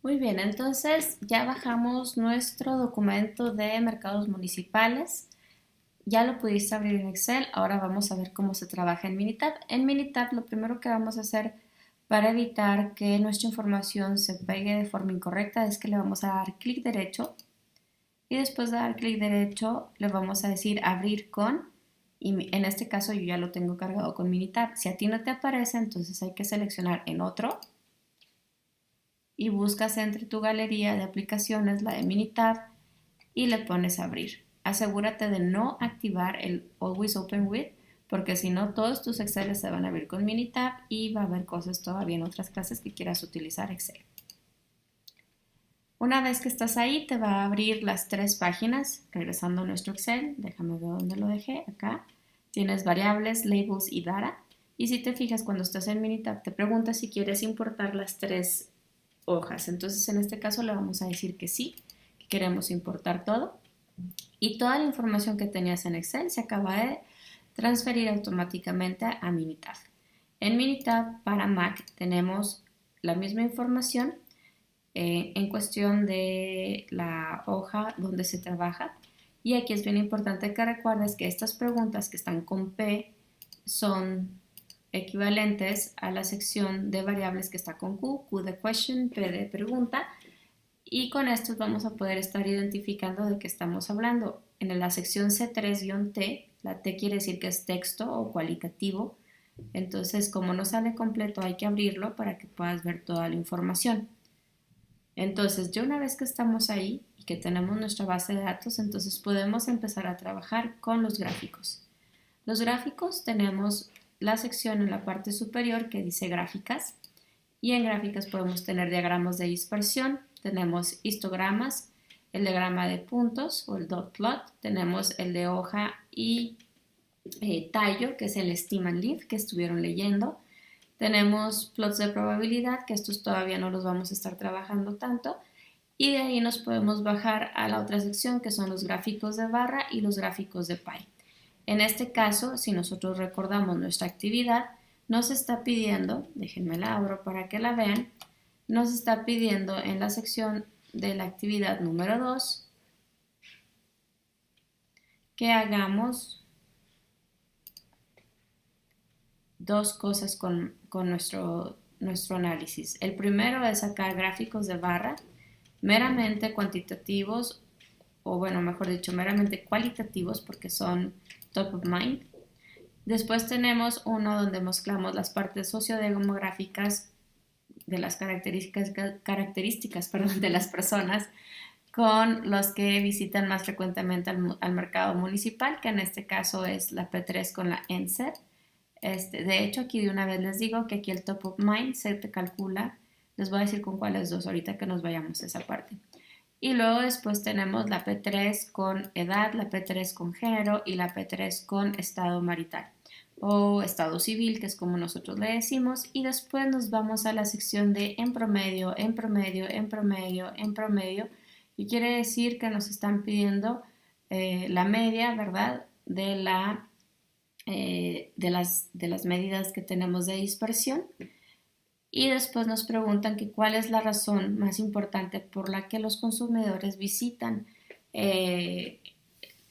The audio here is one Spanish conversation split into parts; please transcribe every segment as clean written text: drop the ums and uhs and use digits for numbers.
Muy bien, entonces ya bajamos nuestro documento de mercados municipales. Ya lo pudiste abrir en Excel. Ahora vamos a ver cómo se trabaja en Minitab. En Minitab lo primero que vamos a hacer para evitar que nuestra información se pegue de forma incorrecta es que le vamos a dar clic derecho y después de dar clic derecho le vamos a decir abrir con, y en este caso yo ya lo tengo cargado con Minitab. Si a ti no te aparece, entonces hay que seleccionar en otro y buscas entre tu galería de aplicaciones la de Minitab y le pones abrir. Asegúrate de no activar el Always Open With, porque si no todos tus Excel se van a abrir con Minitab y va a haber cosas todavía en otras clases que quieras utilizar Excel. Una vez que estás ahí te va a abrir las tres páginas, regresando a nuestro Excel. Déjame ver dónde lo dejé, acá. Tienes variables, labels y data. Y si te fijas, cuando estás en Minitab te pregunta si quieres importar las tres hojas. Entonces en este caso le vamos a decir que sí, que queremos importar todo. Y toda la información que tenías en Excel se acaba de transferir automáticamente a Minitab. En Minitab para Mac tenemos la misma información en cuestión de la hoja donde se trabaja. Y aquí es bien importante que recuerdes que estas preguntas que están con P son equivalentes a la sección de variables que está con Q, Q de question, P de pregunta, y con estos vamos a poder estar identificando de qué estamos hablando. En la sección C3-T, la T quiere decir que es texto o cualitativo, entonces como no sale completo hay que abrirlo para que puedas ver toda la información. Entonces, ya una vez que estamos ahí y que tenemos nuestra base de datos, entonces podemos empezar a trabajar con los gráficos. Los gráficos tenemos la sección en la parte superior que dice gráficas y en gráficas podemos tener diagramas de dispersión, tenemos histogramas, el diagrama de puntos o el dot plot, tenemos el de hoja y tallo, que es el stem and leaf que estuvieron leyendo, tenemos plots de probabilidad, que estos todavía no los vamos a estar trabajando tanto, y de ahí nos podemos bajar a la otra sección que son los gráficos de barra y los gráficos de pie. En este caso, si nosotros recordamos nuestra actividad, nos está pidiendo, déjenme la abro para que la vean, nos está pidiendo en la sección de la actividad número 2 que hagamos dos cosas con nuestro análisis. El primero es sacar gráficos de barra meramente cuantitativos, o bueno, mejor dicho, meramente cualitativos porque son top of mind. Después tenemos uno donde mezclamos las partes sociodemográficas de las características perdón, de las personas con los que visitan más frecuentemente al mercado municipal, que en este caso es la P3 con la NSET. De hecho, aquí de una vez les digo que aquí el top of mind se te calcula, les voy a decir con cuáles dos ahorita que nos vayamos a esa parte. Y luego después tenemos la P3 con edad, la P3 con género y la P3 con estado marital o estado civil, que es como nosotros le decimos. Y después nos vamos a la sección de en promedio, en promedio, en promedio, en promedio. Y quiere decir que nos están pidiendo la media, ¿verdad? De las medidas que tenemos de dispersión. Y después nos preguntan que cuál es la razón más importante por la que los consumidores visitan eh,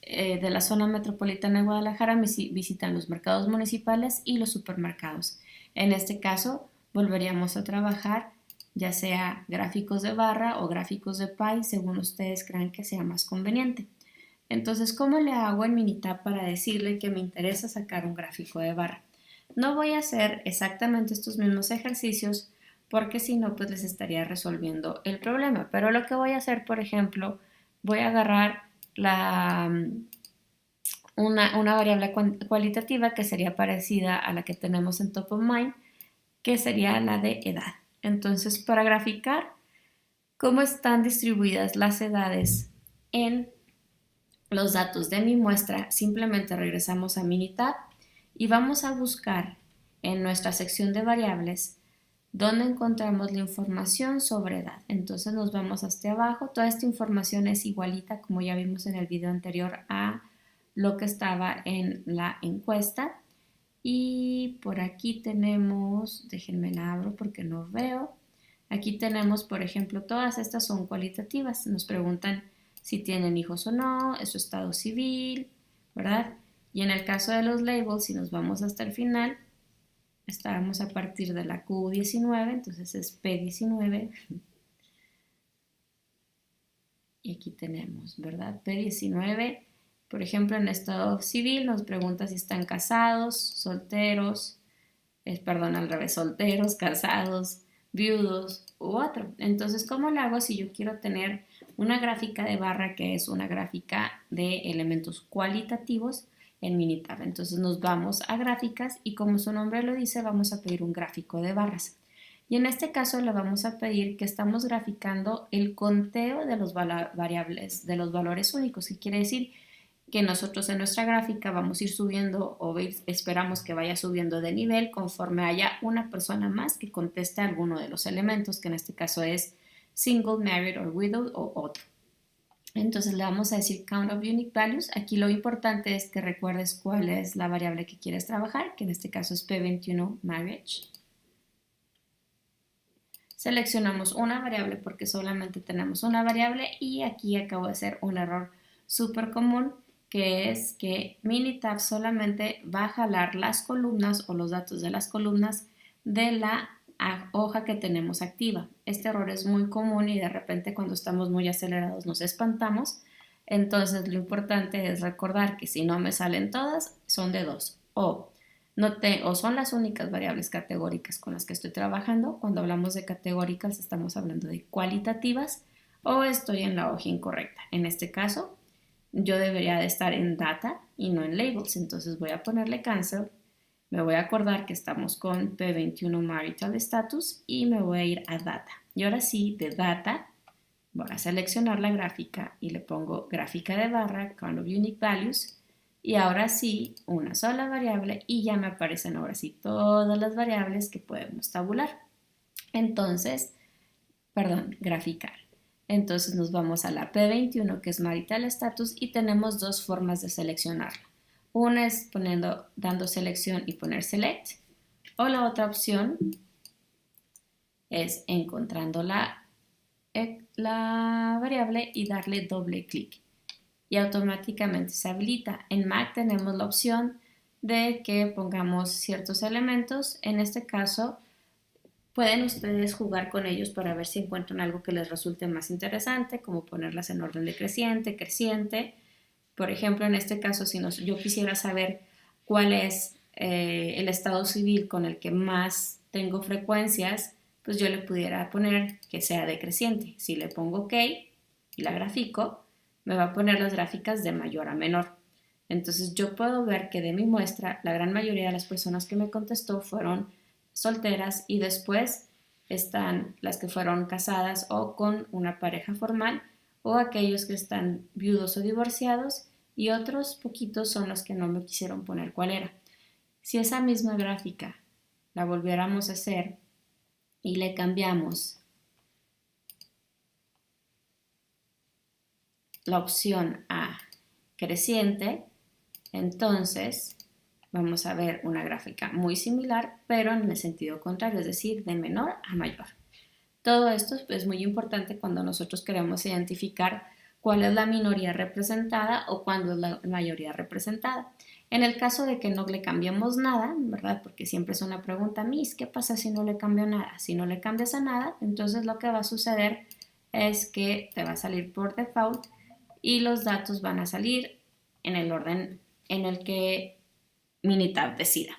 de la zona metropolitana de Guadalajara, visitan los mercados municipales y los supermercados. En este caso, volveríamos a trabajar ya sea gráficos de barra o gráficos de pie, según ustedes crean que sea más conveniente. Entonces, ¿cómo le hago en Minitab para decirle que me interesa sacar un gráfico de barra? No voy a hacer exactamente estos mismos ejercicios porque si no, pues les estaría resolviendo el problema. Pero lo que voy a hacer, por ejemplo, voy a agarrar una variable cualitativa que sería parecida a la que tenemos en Top of Mind, que sería la de edad. Entonces, para graficar cómo están distribuidas las edades en los datos de mi muestra, simplemente regresamos a Minitab y vamos a buscar en nuestra sección de variables donde encontramos la información sobre edad. Entonces nos vamos hasta abajo. Toda esta información es igualita, como ya vimos en el video anterior, a lo que estaba en la encuesta. Y por aquí tenemos, déjenme la abro porque no veo. Aquí tenemos, por ejemplo, todas estas son cualitativas. Nos preguntan si tienen hijos o no, su estado civil, ¿verdad? Y en el caso de los labels, si nos vamos hasta el final, estábamos a partir de la Q19, entonces es P19. Y aquí tenemos, ¿verdad? P19, por ejemplo, en estado civil nos pregunta si están casados, solteros, perdón, al revés, solteros, casados, viudos u otro. Entonces, ¿cómo lo hago si yo quiero tener una gráfica de barra que es una gráfica de elementos cualitativos en Minitab? Entonces nos vamos a gráficas y como su nombre lo dice, vamos a pedir un gráfico de barras. Y en este caso le vamos a pedir que estamos graficando el conteo de los variables, de los valores únicos, que quiere decir que nosotros en nuestra gráfica vamos a ir subiendo o esperamos que vaya subiendo de nivel conforme haya una persona más que conteste alguno de los elementos, que en este caso es single, married or widowed o otro. Entonces le vamos a decir count of unique values. Aquí lo importante es que recuerdes cuál es la variable que quieres trabajar, que en este caso es P21 marriage. Seleccionamos una variable porque solamente tenemos una variable y aquí acabo de hacer un error súper común, que es que Minitab solamente va a jalar las columnas o los datos de las columnas de la hoja que tenemos activa. Este error es muy común y de repente cuando estamos muy acelerados nos espantamos. Entonces lo importante es recordar que si no me salen todas, son de dos. O son las únicas variables categóricas con las que estoy trabajando. Cuando hablamos de categóricas estamos hablando de cualitativas, o estoy en la hoja incorrecta. En este caso, yo debería de estar en data y no en labels, entonces voy a ponerle cancel. Me voy a acordar que estamos con P21 marital status y me voy a ir a data. Y ahora sí, de data, voy a seleccionar la gráfica y le pongo gráfica de barra, count of unique values. Y ahora sí, una sola variable y ya me aparecen ahora sí todas las variables que podemos tabular. Entonces, graficar. Entonces nos vamos a la P21 que es marital status y tenemos dos formas de seleccionarla. Una es dando selección y poner select, o la otra opción es encontrando la variable y darle doble clic y automáticamente se habilita. En Mac tenemos la opción de que pongamos ciertos elementos. En este caso, pueden ustedes jugar con ellos para ver si encuentran algo que les resulte más interesante, como ponerlas en orden decreciente, creciente. Por ejemplo, en este caso, si yo quisiera saber cuál es el estado civil con el que más tengo frecuencias, pues yo le pudiera poner que sea decreciente. Si le pongo OK y la grafico, me va a poner las gráficas de mayor a menor. Entonces yo puedo ver que de mi muestra la gran mayoría de las personas que me contestó fueron solteras y después están las que fueron casadas o con una pareja formal o aquellos que están viudos o divorciados y otros poquitos son los que no me quisieron poner cuál era. Si esa misma gráfica la volviéramos a hacer y le cambiamos la opción a creciente, entonces vamos a ver una gráfica muy similar, pero en el sentido contrario, es decir, de menor a mayor. Todo esto es muy importante cuando nosotros queremos identificar cuál es la minoría representada o cuándo es la mayoría representada. En el caso de que no le cambiemos nada, ¿verdad? Porque siempre es una pregunta, Miss, ¿qué pasa si no le cambio nada? Si no le cambias a nada, entonces lo que va a suceder es que te va a salir por default y los datos van a salir en el orden en el que Minitab decida.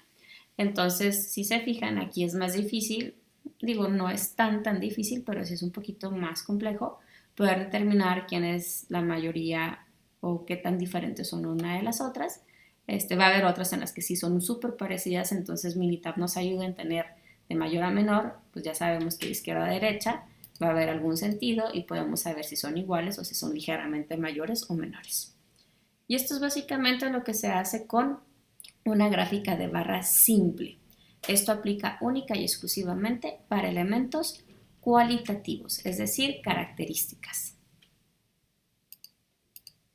Entonces, si se fijan, aquí es más difícil, digo, no es tan difícil, pero sí es un poquito más complejo poder determinar quién es la mayoría o qué tan diferentes son una de las otras. Va a haber otras en las que sí son súper parecidas, entonces Minitab nos ayuda en tener de mayor a menor, pues ya sabemos que de izquierda a derecha va a haber algún sentido y podemos saber si son iguales o si son ligeramente mayores o menores. Y esto es básicamente lo que se hace con una gráfica de barra simple. Esto aplica única y exclusivamente para elementos cualitativos, es decir, características.